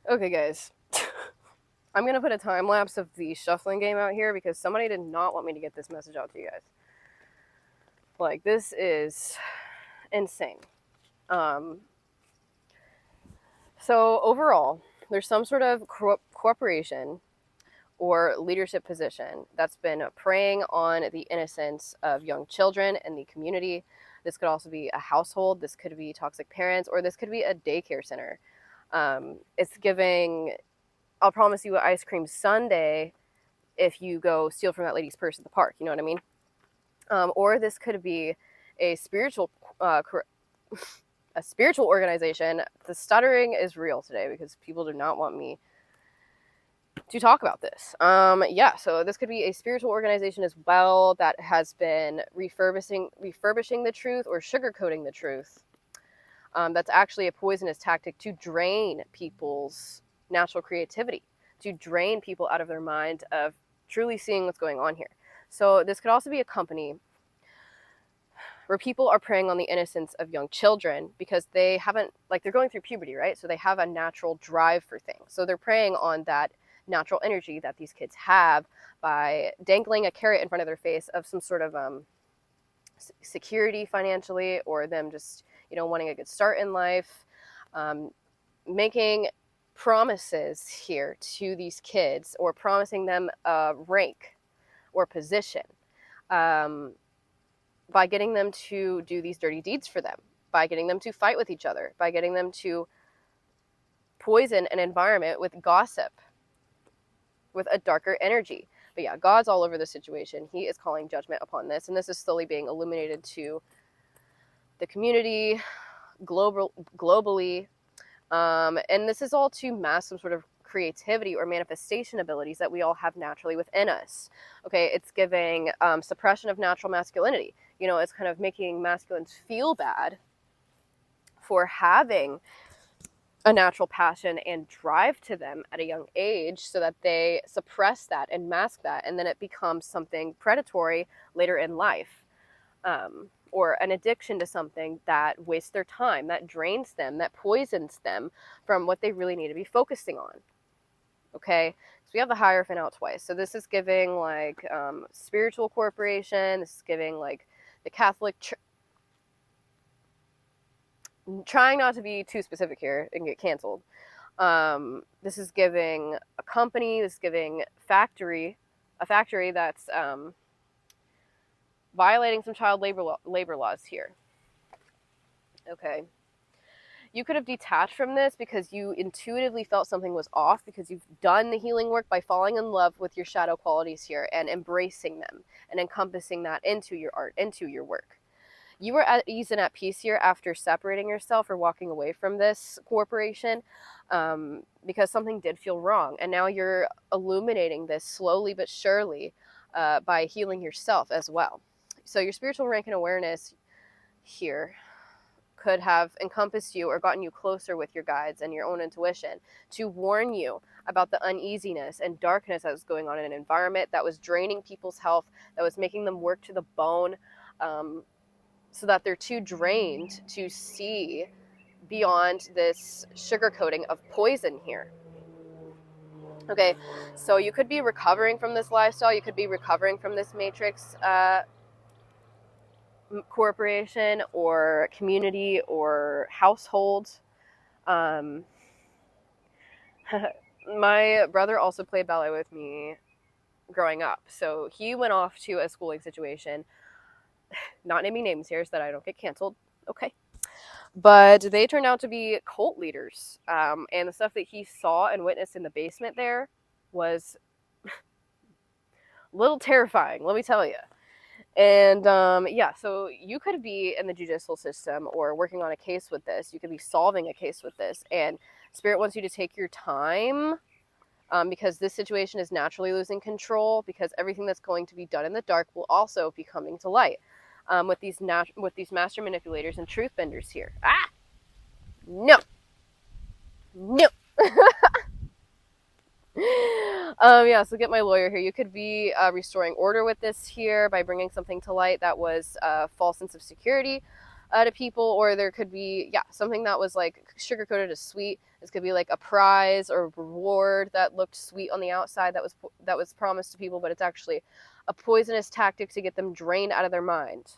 Okay, guys. I'm going to put a time lapse of the shuffling game out here because somebody did not want me to get this message out to you guys. Like, this is insane. Um, so, overall, there's some sort of corporation or leadership position that's been preying on the innocence of young children in the community. This could also be a household, this could be toxic parents, or this could be a daycare center. It's giving, I'll promise you, an ice cream sundae if you go steal from that lady's purse at the park. You know what I mean? Or this could be a spiritual, uh, a spiritual organization. The stuttering is real today because people do not want me to talk about this. Yeah, so this could be a spiritual organization as well that has been refurbishing the truth or sugarcoating the truth. That's actually a poisonous tactic to drain people's natural creativity, to drain people out of their mind of truly seeing what's going on here. So this could also be a company where people are preying on the innocence of young children because they haven't, like, they're going through puberty, right? So they have a natural drive for things. So they're preying on that natural energy that these kids have by dangling a carrot in front of their face of some sort of security financially, or them just, wanting a good start in life, making promises here to these kids or promising them a rank or position, by getting them to do these dirty deeds for them, by getting them to fight with each other, by getting them to poison an environment with gossip, with a darker energy. But yeah, God's all over the situation. He is calling judgment upon this, and this is slowly being illuminated to the community, globally. And this is all to mask some sort of creativity or manifestation abilities that we all have naturally within us. Okay, it's giving suppression of natural masculinity. It's kind of making masculines feel bad for having a natural passion and drive to them at a young age, so that they suppress that and mask that, and then it becomes something predatory later in life, or an addiction to something that wastes their time, that drains them, that poisons them from what they really need to be focusing on. Okay, so we have the Hierophant out twice. So this is giving like spiritual corporation. This is giving like the Catholic trying not to be too specific here and get canceled. This is giving a company, this is giving a factory that's violating some child labor laws here. Okay. You could have detached from this because you intuitively felt something was off, because you've done the healing work by falling in love with your shadow qualities here and embracing them and encompassing that into your art, into your work. You were at ease and at peace here after separating yourself or walking away from this corporation, because something did feel wrong. And now you're illuminating this slowly but surely, by healing yourself as well. So your spiritual rank and awareness here could have encompassed you or gotten you closer with your guides and your own intuition to warn you about the uneasiness and darkness that was going on in an environment that was draining people's health, that was making them work to the bone, so that they're too drained to see beyond this sugarcoating of poison here. Okay, so you could be recovering from this lifestyle. You could be recovering from this matrix corporation or community or household. My brother also played ballet with me growing up. So he went off to a schooling situation, not naming names here so that I don't get canceled. Okay. But they turned out to be cult leaders. And the stuff that he saw and witnessed in the basement there was a little terrifying, let me tell you. And yeah, so you could be in the judicial system or working on a case with this. You could be solving a case with this. And Spirit wants you to take your time, because this situation is naturally losing control, because everything that's going to be done in the dark will also be coming to light, with these master manipulators and truth benders here. No. Yeah, so get my lawyer here. You could be restoring order with this here by bringing something to light that was a false sense of security, to people, or there could be, something that was like sugar coated as sweet. This could be like a prize or a reward that looked sweet on the outside that was promised to people, but it's actually a poisonous tactic to get them drained out of their mind,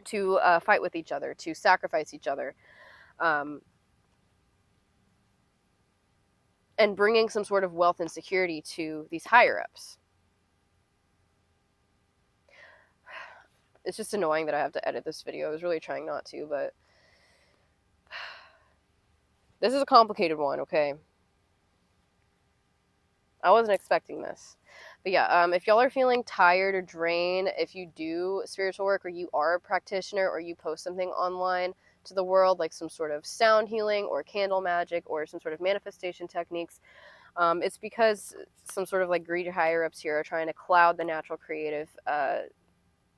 to fight with each other, to sacrifice each other, and bringing some sort of wealth and security to these higher ups. It's just annoying that I have to edit this video. I was really trying not to, but this is a complicated one, okay? I wasn't expecting this. But yeah, if y'all are feeling tired or drained, if you do spiritual work, or you are a practitioner, or you post something online to the world, like some sort of sound healing or candle magic or some sort of manifestation techniques, it's because some sort of like greedy higher ups here are trying to cloud the natural creative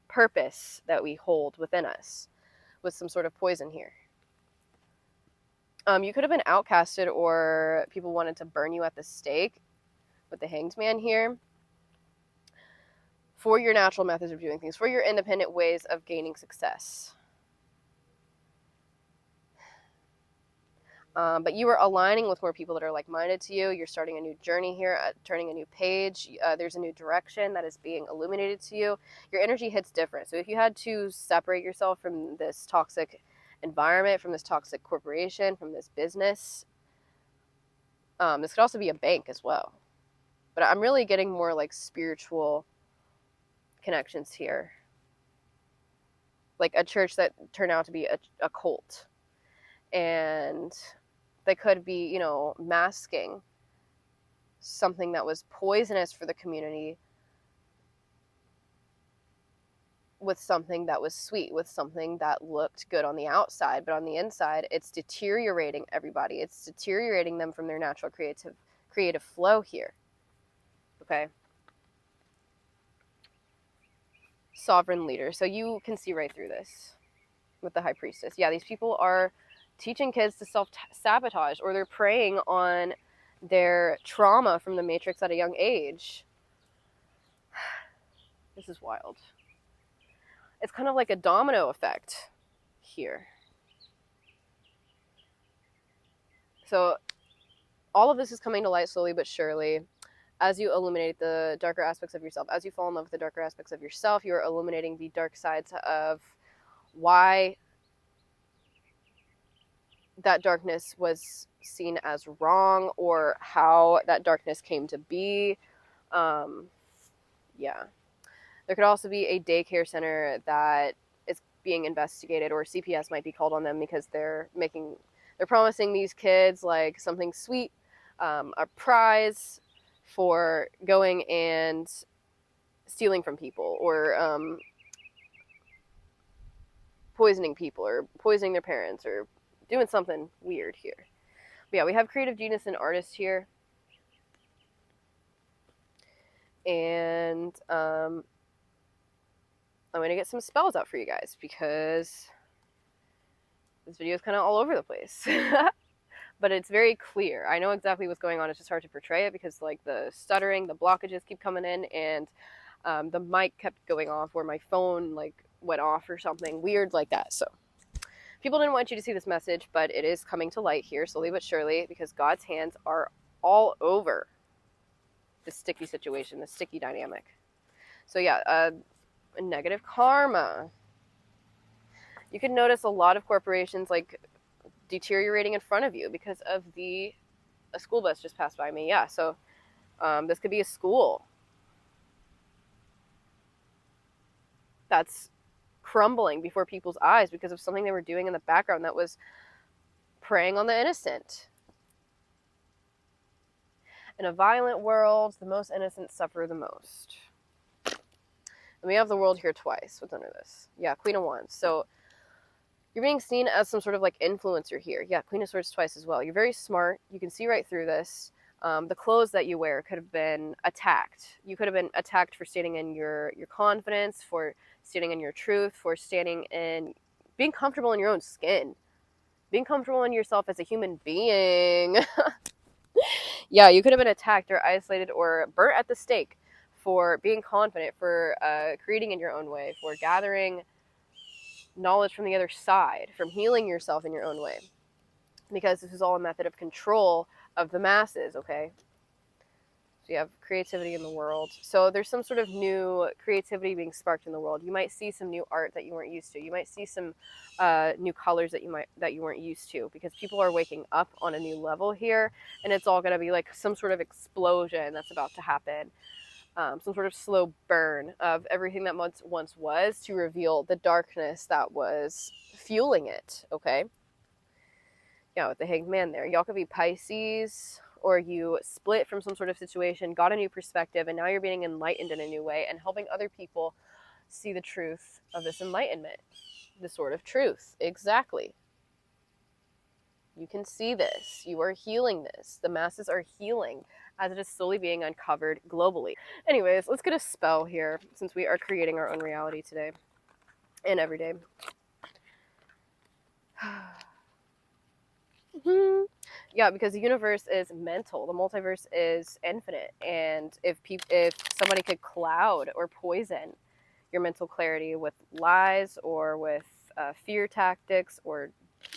purpose that we hold within us with some sort of poison here. You could have been outcasted, or people wanted to burn you at the stake with the Hanged Man here for your natural methods of doing things, for your independent ways of gaining success. But you are aligning with more people that are like-minded to you. You're starting a new journey here, turning a new page. There's a new direction that is being illuminated to you. Your energy hits different. So if you had to separate yourself from this toxic environment, from this toxic corporation, from this business, this could also be a bank as well. But I'm really getting more like spiritual connections here. Like a church that turned out to be a cult. And they could be, you know, masking something that was poisonous for the community with something that was sweet, with something that looked good on the outside, but on the inside, it's deteriorating everybody. It's deteriorating them from their natural creative flow here. Okay? Sovereign leader. So you can see right through this with the High Priestess. Yeah, these people are teaching kids to self-sabotage, or they're preying on their trauma from the Matrix at a young age. This is wild. It's kind of like a domino effect here. So all of this is coming to light slowly but surely as you illuminate the darker aspects of yourself. As you fall in love with the darker aspects of yourself, you're illuminating the dark sides of why that darkness was seen as wrong, or how that darkness came to be. Yeah. There could also be a daycare center that is being investigated, or CPS might be called on them because they're promising these kids like something sweet, a prize for going and stealing from people, or poisoning people, or poisoning their parents, or doing something weird here. But yeah, we have creative genius and artist here. And I'm going to get some spells out for you guys, because this video is kind of all over the place. But it's very clear. I know exactly what's going on. It's just hard to portray it because like the stuttering, the blockages keep coming in, and the mic kept going off, or my phone like went off or something weird like that. So people didn't want you to see this message, but it is coming to light here slowly but surely, because God's hands are all over the sticky situation, the sticky dynamic. So yeah, negative karma. You can notice a lot of corporations like deteriorating in front of you because of a school bus just passed by me. Yeah, so this could be a school that's crumbling before people's eyes because of something they were doing in the background that was preying on the innocent. In a violent world, the most innocent suffer the most. And we have the world here twice. What's under this? Yeah, Queen of Wands. So you're being seen as some sort of like influencer here. Yeah, Queen of Swords twice as well. You're very smart. You can see right through this. The clothes that you wear could have been attacked. You could have been attacked for standing in your confidence, for standing in your truth, for standing in being comfortable in your own skin, being comfortable in yourself as a human being. Yeah, you could have been attacked or isolated or burnt at the stake for being confident, for creating in your own way, for gathering knowledge from the other side, from healing yourself in your own way. Because this is all a method of control of the masses, okay? So you have creativity in the world. So there's some sort of new creativity being sparked in the world. You might see some new art that you weren't used to. You might see some new colors that you weren't used to, because people are waking up on a new level here, and it's all going to be like some sort of explosion that's about to happen. Some sort of slow burn of everything that once was, to reveal the darkness that was fueling it, okay? Yeah, with the Hanged Man there. Y'all could be Pisces, or you split from some sort of situation, got a new perspective, and now you're being enlightened in a new way and helping other people see the truth of this enlightenment. The sword of truth. Exactly. You can see this. You are healing this. The masses are healing as it is slowly being uncovered globally. Anyways, let's get a spell here, since we are creating our own reality today and every day. Yeah, because the universe is mental, the multiverse is infinite, and if somebody could cloud or poison your mental clarity with lies, or with fear tactics, or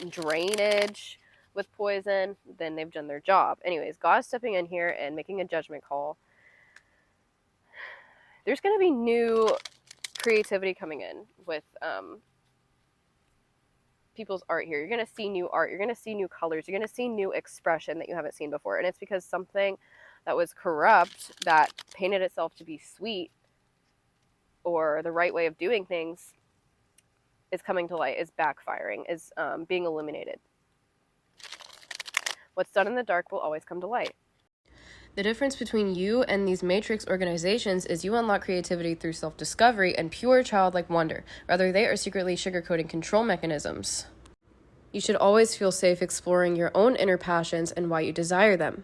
drainage with poison, then they've done their job. Anyways, God's stepping in here and making a judgment call. There's going to be new creativity coming in with people's art here. You're going to see new art. You're going to see new colors. You're going to see new expression that you haven't seen before. And it's because something that was corrupt, that painted itself to be sweet, or the right way of doing things, is coming to light, is backfiring, is being eliminated. What's done in the dark will always come to light. The difference between you and these matrix organizations is you unlock creativity through self-discovery and pure childlike wonder. Rather, they are secretly sugarcoating control mechanisms. You should always feel safe exploring your own inner passions and why you desire them.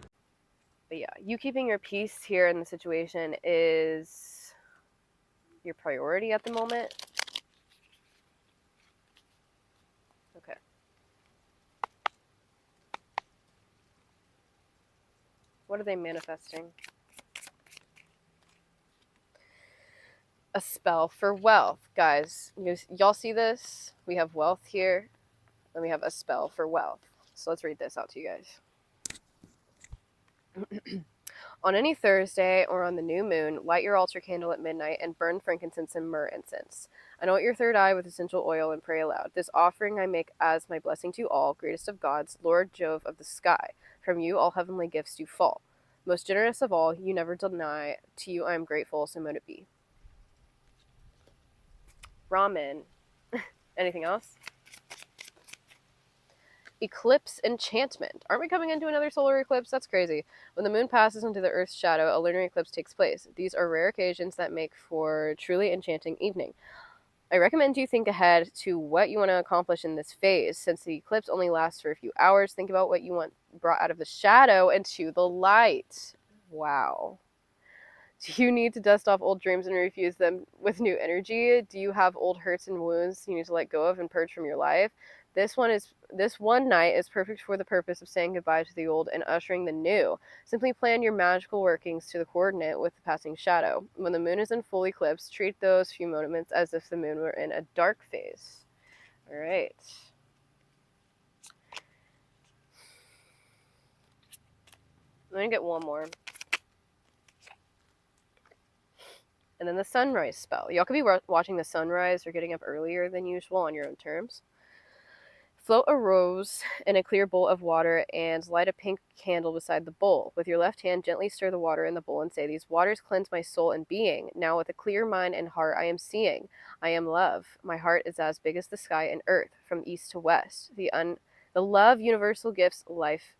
But yeah, you keeping your peace here in the situation is your priority at the moment. Okay. What are they manifesting? A spell for wealth. Guys, y'all see this? We have wealth here, and we have a spell for wealth. So let's read this out to you guys. On any Thursday or on the new moon, light your altar candle at midnight and burn frankincense and myrrh incense. Anoint your third eye with essential oil and pray aloud. This offering I make as my blessing to all, greatest of gods, Lord Jove of the sky. From you all heavenly gifts do fall. Most generous of all, you never deny. To you I am grateful, so mote it be. Ramen. Anything else? Eclipse enchantment. Aren't we coming into another solar eclipse? That's crazy. When the moon passes into the Earth's shadow, a lunar eclipse takes place. These are rare occasions that make for truly enchanting evening. I recommend you think ahead to what you want to accomplish in this phase. Since the eclipse only lasts for a few hours, think about what you want brought out of the shadow into the light. Wow. Do you need to dust off old dreams and refuse them with new energy? Do you have old hurts and wounds you need to let go of and purge from your life? This one night is perfect for the purpose of saying goodbye to the old and ushering the new. Simply plan your magical workings to the coordinate with the passing shadow. When the moon is in full eclipse, treat those few moments as if the moon were in a dark phase. All right. I'm going to get one more. And then the sunrise spell. Y'all could be watching the sunrise or getting up earlier than usual on your own terms. Float a rose in a clear bowl of water and light a pink candle beside the bowl. With your left hand, gently stir the water in the bowl and say, "These waters cleanse my soul and being. Now with a clear mind and heart I am seeing. I am love. My heart is as big as the sky and earth, from east to west. The love universal gifts life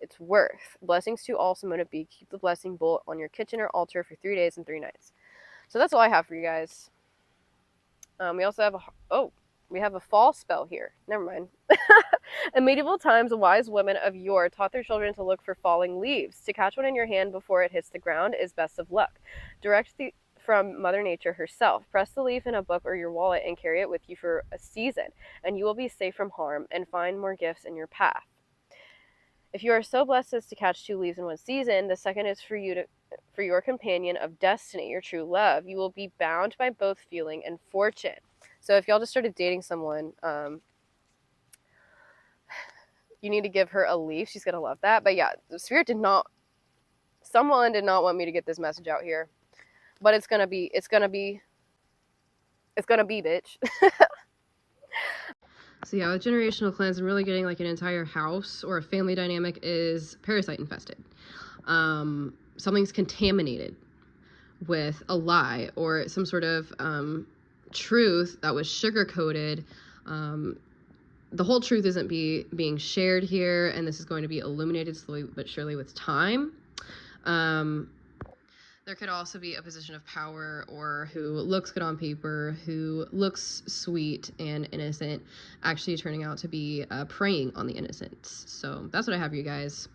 its worth. Blessings to all, so mote it be. Keep the blessing bowl on your kitchen or altar for 3 days and 3 nights." So that's all I have for you guys. We also have we have a fall spell here. Never mind. In medieval times, the wise women of yore taught their children to look for falling leaves. To catch one in your hand before it hits the ground is best of luck. From Mother Nature herself. Press the leaf in a book or your wallet and carry it with you for a season, and you will be safe from harm and find more gifts in your path. If you are so blessed as to catch 2 leaves in one season, the second is for your companion of destiny, your true love. You will be bound by both feeling and fortune. So if y'all just started dating someone, you need to give her a leaf. She's gonna love that. But yeah, the Spirit did not. Someone did not want me to get this message out here, but it's gonna be, bitch. So yeah, with generational cleanse, I'm really getting like an entire house or a family dynamic is parasite infested. Something's contaminated with a lie or some sort of truth that was sugar coated. The whole truth isn't being shared here, and this is going to be illuminated slowly but surely with time. There could also be a position of power, or who looks good on paper, who looks sweet and innocent, actually turning out to be preying on the innocents. So that's what I have for you guys.